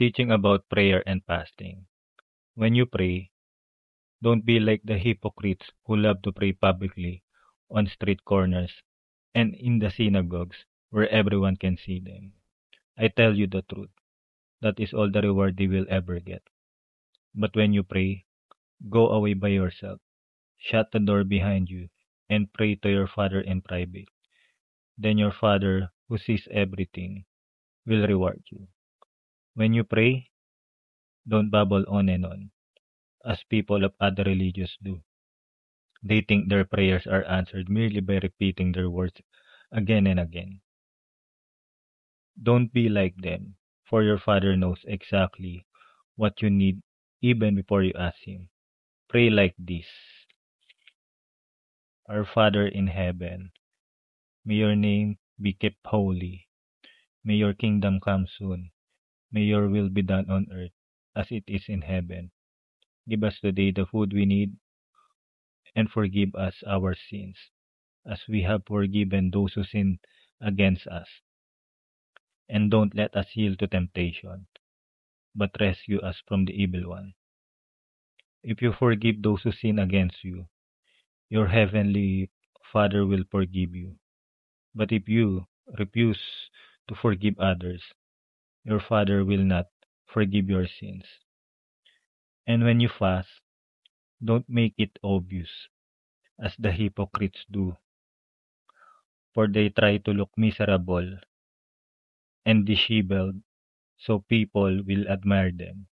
teaching about prayer and fasting. When you pray, don't be like the hypocrites who love to pray publicly on street corners and in the synagogues where everyone can see them. I tell you the truth, that is all the reward they will ever get. But when you pray, go away by yourself, shut the door behind you, and pray to your Father in private. Then your Father, who sees everything, will reward you. When you pray, don't babble on and on, as people of other religions do. They think their prayers are answered merely by repeating their words again and again. Don't be like them, for your Father knows exactly what you need even before you ask Him. Pray like this: Our Father in heaven, may your name be kept holy. May your kingdom come soon. May your will be done on earth as it is in heaven. Give us today the food we need, and forgive us our sins, as we have forgiven those who sin against us. And don't let us yield to temptation, but rescue us from the evil one. If you forgive those who sin against you, your heavenly Father will forgive you. But if you refuse to forgive others, your Father will not forgive your sins. And when you fast, don't make it obvious, as the hypocrites do, for they try to look miserable and disheveled so people will admire them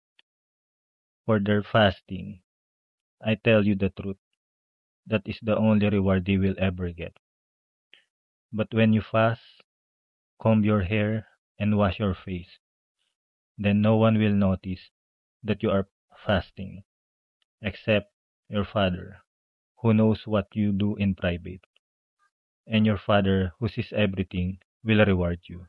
for their fasting. I tell you the truth, that is the only reward they will ever get. But when you fast, comb your hair and wash your face, then no one will notice that you are fasting, except your Father, who knows what you do in private. And your Father, who sees everything, will reward you.